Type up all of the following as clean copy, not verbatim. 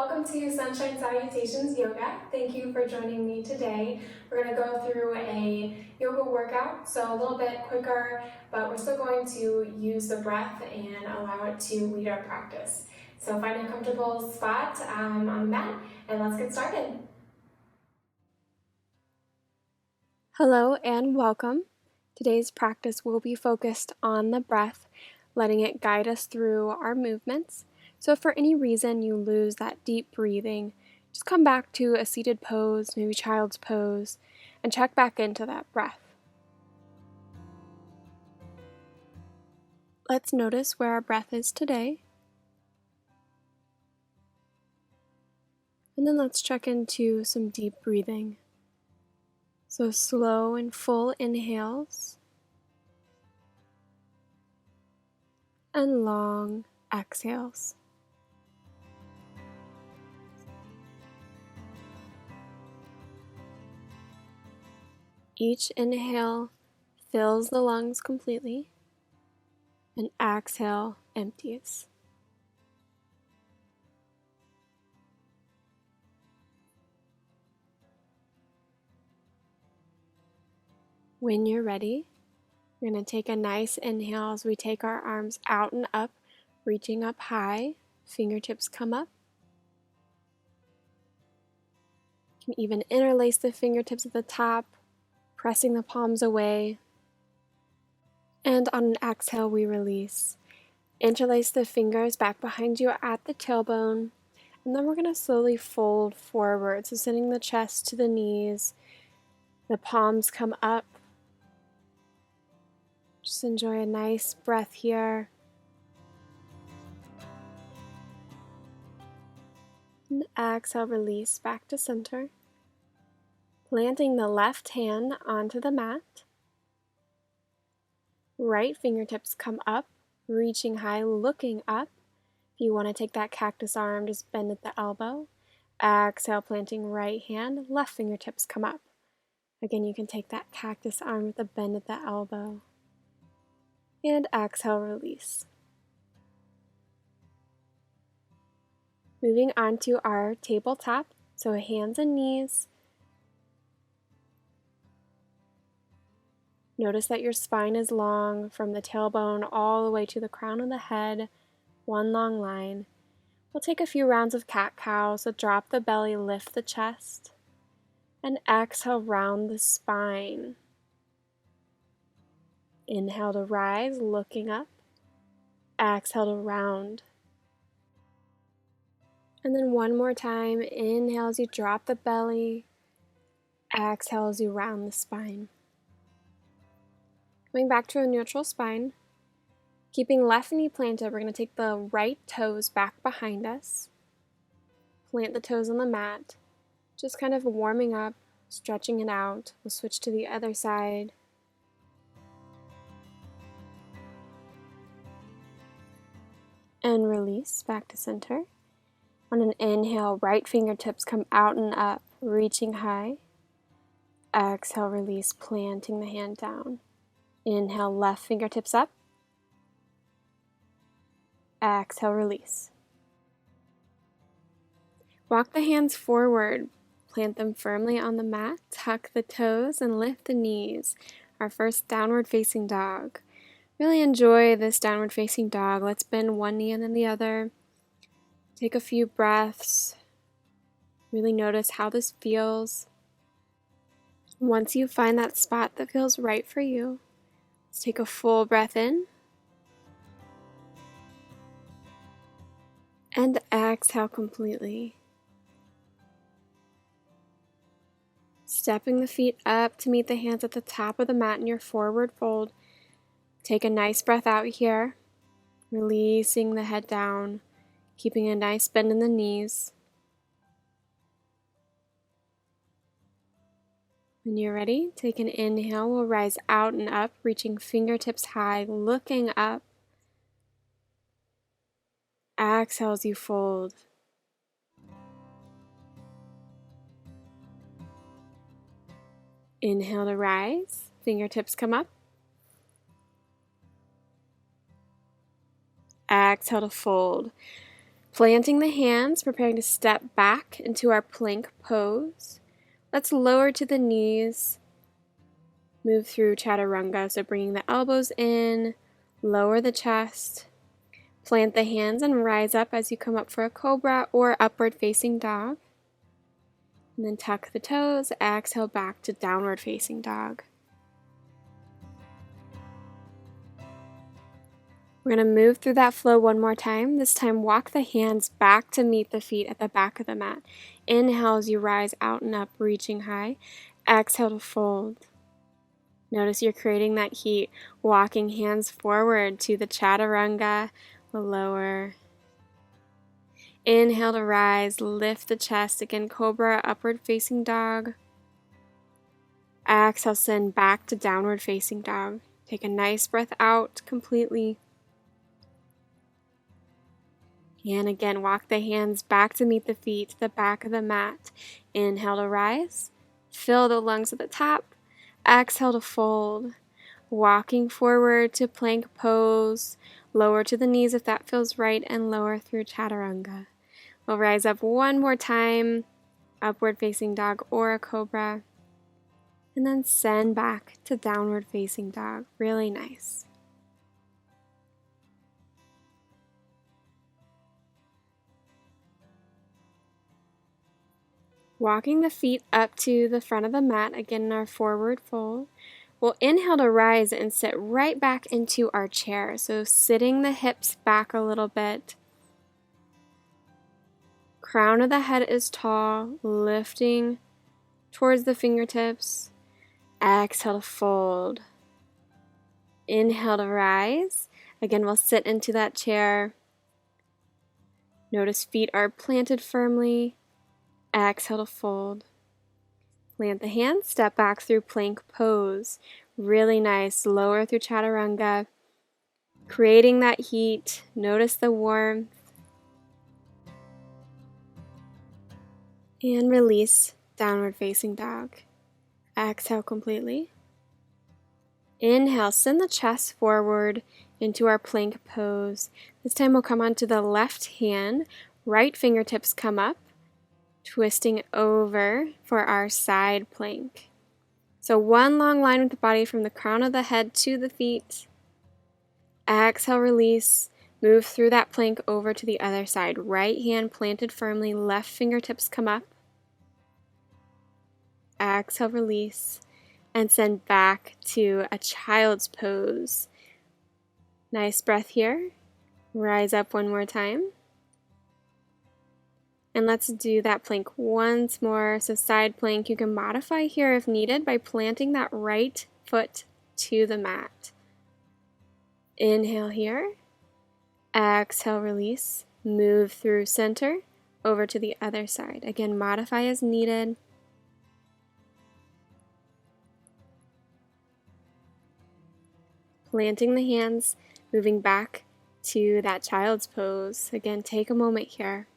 Welcome to Sunshine Salutations Yoga. Thank you for joining me today. We're going to go through a yoga workout, so a little bit quicker, but we're still going to use the breath and allow it to lead our practice. So find a comfortable spot on the mat and let's get started. Hello and welcome. Today's practice will be focused on the breath, letting it guide us through our movements. So if for any reason you lose that deep breathing, just come back to a seated pose, maybe child's pose, and check back into that breath. Let's notice where our breath is today. And then let's check into some deep breathing. So slow and full inhales and long exhales. Each inhale fills the lungs completely, and exhale empties. When you're ready, we're going to take a nice inhale as we take our arms out and up, reaching up high, fingertips come up. You can even interlace the fingertips at the top, pressing the palms away. And on an exhale, we release. Interlace the fingers back behind you at the tailbone, and then we're going to slowly fold forward, so sending the chest to the knees, the palms come up. Just enjoy a nice breath here. And exhale, release back to center. Planting the left hand onto the mat. Right fingertips come up, reaching high, looking up. If you want to take that cactus arm, just bend at the elbow. Exhale, planting right hand, left fingertips come up. Again, you can take that cactus arm with a bend at the elbow. And exhale, release. Moving on to our tabletop, so hands and knees. Notice that your spine is long from the tailbone all the way to the crown of the head, one long line. We'll take a few rounds of cat-cow, so drop the belly, lift the chest, and exhale, round the spine. Inhale to rise, looking up. Exhale to round. And then one more time, inhale as you drop the belly. Exhale as you round the spine. Coming back to a neutral spine. Keeping left knee planted, we're going to take the right toes back behind us. Plant the toes on the mat. Just kind of warming up, stretching it out. We'll switch to the other side. And release back to center. On an inhale, right fingertips come out and up, reaching high. Exhale, release, planting the hand down. Inhale, left fingertips up. Exhale, release. Walk the hands forward. Plant them firmly on the mat. Tuck the toes and lift the knees. Our first downward facing dog. Really enjoy this downward facing dog. Let's bend one knee and then the other. Take a few breaths. Really notice how this feels. Once you find that spot that feels right for you, let's take a full breath in. And exhale completely. Stepping the feet up to meet the hands at the top of the mat in your forward fold. Take a nice breath out here, releasing the head down, keeping a nice bend in the knees. When you're ready, take an inhale. We'll rise out and up, reaching fingertips high, looking up. Exhale as you fold. Inhale to rise, fingertips come up. Exhale to fold. Planting the hands, preparing to step back into our plank pose. Let's lower to the knees. Move through chaturanga, so bringing the elbows in, lower the chest. Plant the hands and rise up as you come up for a cobra or upward facing dog. And then tuck the toes, exhale back to downward facing dog. We're going to move through that flow one more time. This time, walk the hands back to meet the feet at the back of the mat. Inhale as you rise out and up, reaching high. Exhale to fold. Notice you're creating that heat, walking hands forward to the chaturanga, lower. Inhale to rise, lift the chest. Again, cobra, upward facing dog. Exhale, send back to downward facing dog. Take a nice breath out completely. And again, walk the hands back to meet the feet, to the back of the mat. Inhale to rise. Fill the lungs at the top. Exhale to fold. Walking forward to plank pose. Lower to the knees if that feels right, and lower through chaturanga. We'll rise up one more time. Upward facing dog or a cobra. And then send back to downward facing dog. Really nice. Walking the feet up to the front of the mat, again in our forward fold. We'll inhale to rise and sit right back into our chair. So sitting the hips back a little bit. Crown of the head is tall, lifting towards the fingertips. Exhale to fold. Inhale to rise. Again, we'll sit into that chair. Notice feet are planted firmly. Exhale to fold. Plant the hands, step back through plank pose. Really nice. Lower through chaturanga. Creating that heat. Notice the warmth. And release, downward facing dog. Exhale completely. Inhale, send the chest forward into our plank pose. This time we'll come onto the left hand. Right fingertips come up. Twisting over for our side plank. So one long line with the body from the crown of the head to the feet. Exhale, release. Move through that plank over to the other side. Right hand planted firmly, left fingertips come up. Exhale, release. And send back to a child's pose. Nice breath here. Rise up one more time. And let's do that plank once more. So side plank, you can modify here if needed by planting that right foot to the mat. Inhale here. Exhale, release. Move through center over to the other side. Again, modify as needed. Planting the hands, moving back to that child's pose. Again, take a moment here.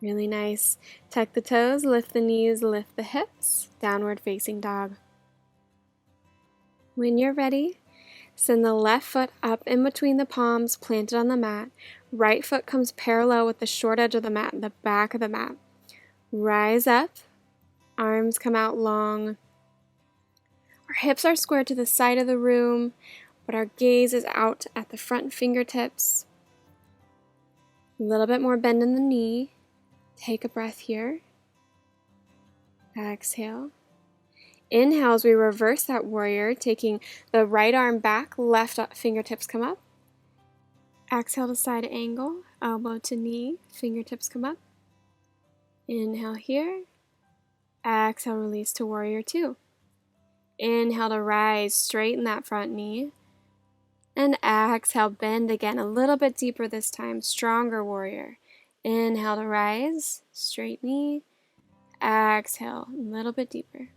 Really nice. Tuck the toes, lift the knees, lift the hips. Downward facing dog. When you're ready, send the left foot up in between the palms, planted on the mat. Right foot comes parallel with the short edge of the mat, the back of the mat. Rise up. Arms come out long. Our hips are squared to the side of the room, but our gaze is out at the front fingertips. A little bit more bend in the knee. Take a breath here. Exhale. Inhale as we reverse that warrior, taking the right arm back, left fingertips come up. Exhale to side angle, elbow to knee, fingertips come up. Inhale here. Exhale, release to warrior two. Inhale to rise, straighten that front knee. And exhale, bend again, a little bit deeper this time, stronger warrior. Inhale to rise, straight knee. Exhale, a little bit deeper.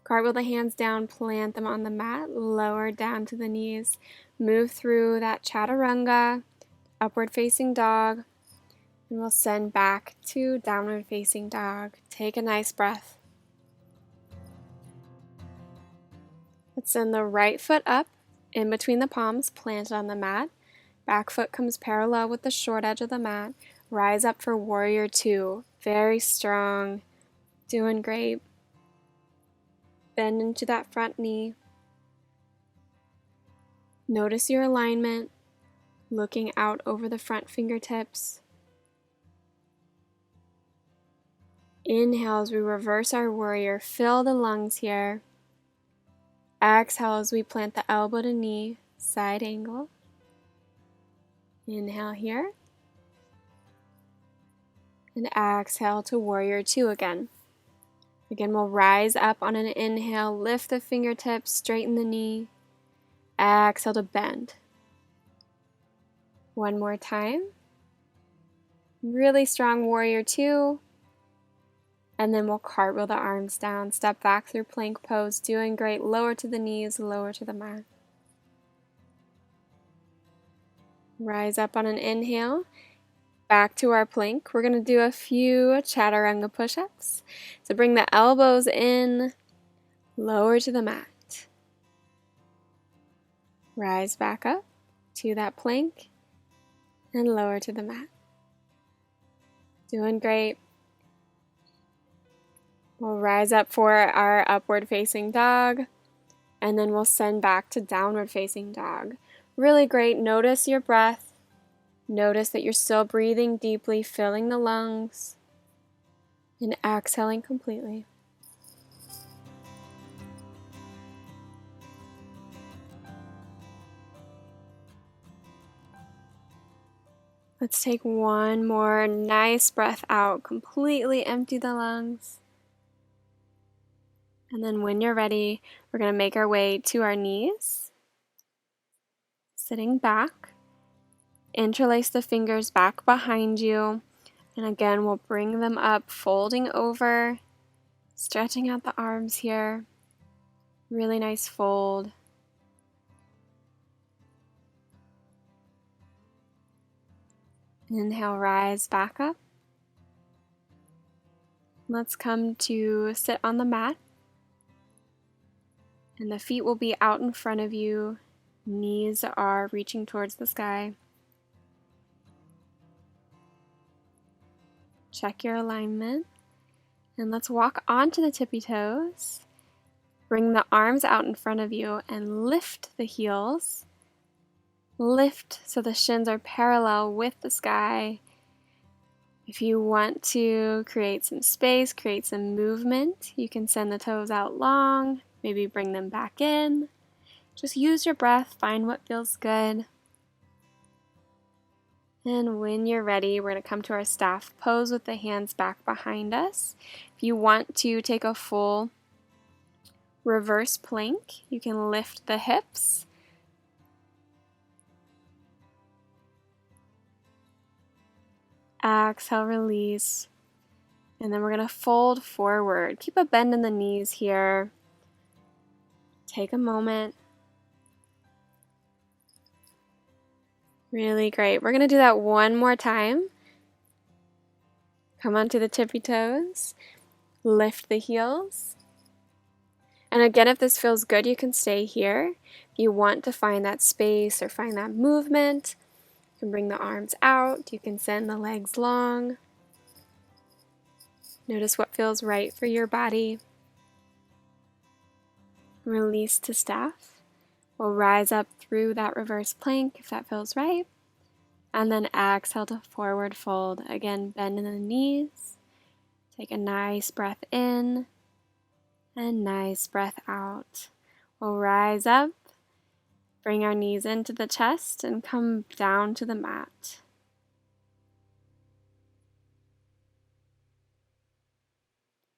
Cartwheel the hands down, plant them on the mat, lower down to the knees. Move through that chaturanga, upward facing dog, and we'll send back to downward facing dog. Take a nice breath. Let's send the right foot up In between the palms, planted on the mat. Back foot comes parallel with the short edge of the mat. Rise up for warrior two. Very strong. Doing great. Bend into that front knee. Notice your alignment, looking out over the front fingertips. Inhale as we reverse our warrior. Fill the lungs here. Exhale as we plant the elbow to knee, side angle. Inhale here. And exhale to warrior two again. Again, we'll rise up on an inhale, lift the fingertips, straighten the knee. Exhale to bend. One more time. Really strong warrior two. And then we'll cartwheel the arms down, step back through plank pose, doing great. Lower to the knees, lower to the mat. Rise up on an inhale, back to our plank. We're going to do a few chaturanga push-ups. So bring the elbows in, lower to the mat. Rise back up to that plank and lower to the mat. Doing great. We'll rise up for our upward facing dog, and then we'll send back to downward facing dog. Really great. Notice your breath. Notice that you're still breathing deeply, filling the lungs, and exhaling completely. Let's take one more nice breath out. Completely empty the lungs. And then when you're ready, we're going to make our way to our knees. Sitting back. Interlace the fingers back behind you. And again, we'll bring them up, folding over, stretching out the arms here. Really nice fold. Inhale, rise back up. Let's come to sit on the mat. And the feet will be out in front of you. Knees are reaching towards the sky. Check your alignment. And let's walk onto the tippy toes. Bring the arms out in front of you and lift the heels. Lift so the shins are parallel with the sky. If you want to create some space, create some movement, you can send the toes out long, maybe bring them back in. Just use your breath, find what feels good. And when you're ready, we're going to come to our staff pose with the hands back behind us. If you want to take a full reverse plank, you can lift the hips. Exhale, release. And then we're going to fold forward. Keep a bend in the knees here. Take a moment. Really great. We're going to do that one more time. Come onto the tippy toes. Lift the heels. And again, if this feels good, you can stay here. If you want to find that space or find that movement, you can bring the arms out. You can send the legs long. Notice what feels right for your body. Release to staff. We'll rise up through that reverse plank if that feels right. And then exhale to forward fold. Again, bend in the knees. Take a nice breath in and nice breath out. We'll rise up, bring our knees into the chest and come down to the mat.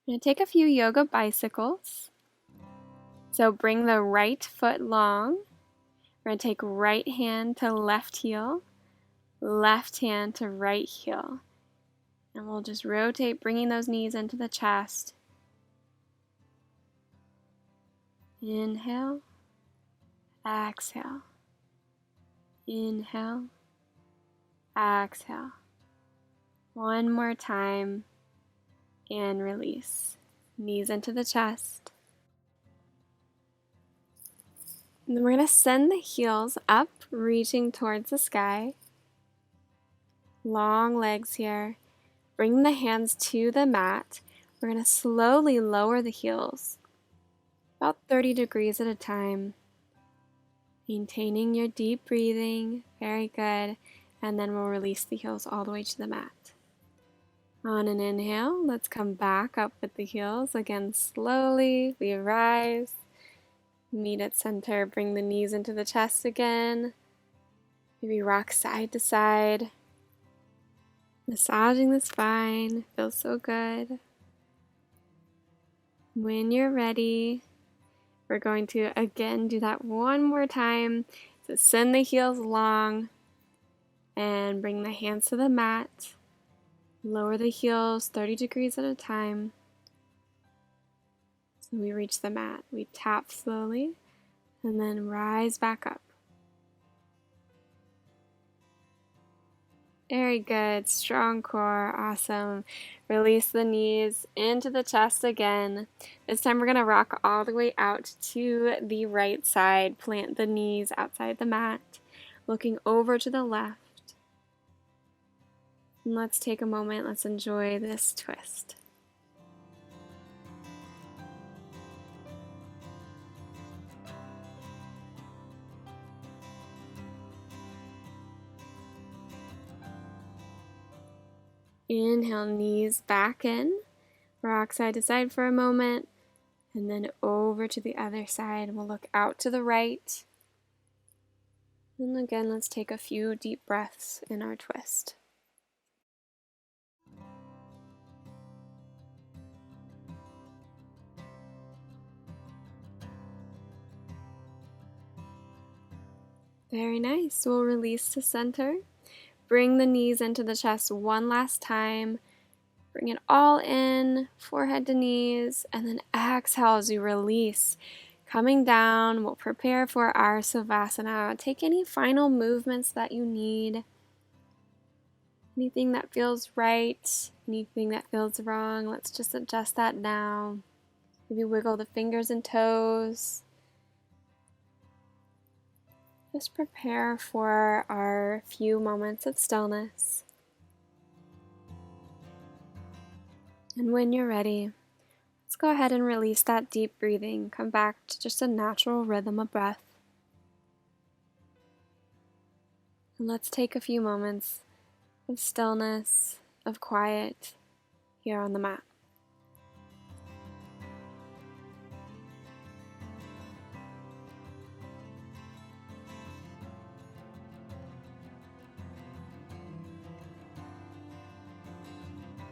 I'm going to take a few yoga bicycles. So bring the right foot long. We're going to take right hand to left heel, left hand to right heel. And we'll just rotate, bringing those knees into the chest. Inhale, exhale. Inhale, exhale. One more time. And release. Knees into the chest. And then we're going to send the heels up, reaching towards the sky. Long legs here. Bring the hands to the mat. We're going to slowly lower the heels, about 30 degrees at a time. Maintaining your deep breathing. Very good. And then we'll release the heels all the way to the mat. On an inhale, let's come back up with the heels. Again, slowly, we rise. Meet at center, bring the knees into the chest again. Maybe rock side to side. Massaging the spine, feels so good. When you're ready, we're going to again do that one more time. So send the heels long and bring the hands to the mat. Lower the heels 30 degrees at a time. So we reach the mat. We tap slowly and then rise back up. Very good. Strong core. Awesome. Release the knees into the chest again. This time we're going to rock all the way out to the right side. Plant the knees outside the mat, looking over to the left. And let's take a moment. Let's enjoy this twist. Inhale, knees back in. Rock side to side for a moment. And then over to the other side. We'll look out to the right. And again, let's take a few deep breaths in our twist. Very nice. We'll release to center. Bring the knees into the chest one last time. Bring it all in, forehead to knees, and then exhale as you release. Coming down, we'll prepare for our Savasana. Take any final movements that you need. Anything that feels right, anything that feels wrong, let's just adjust that now. Maybe wiggle the fingers and toes. Just prepare for our few moments of stillness. And when you're ready, let's go ahead and release that deep breathing. Come back to just a natural rhythm of breath. And let's take a few moments of stillness, of quiet here on the mat.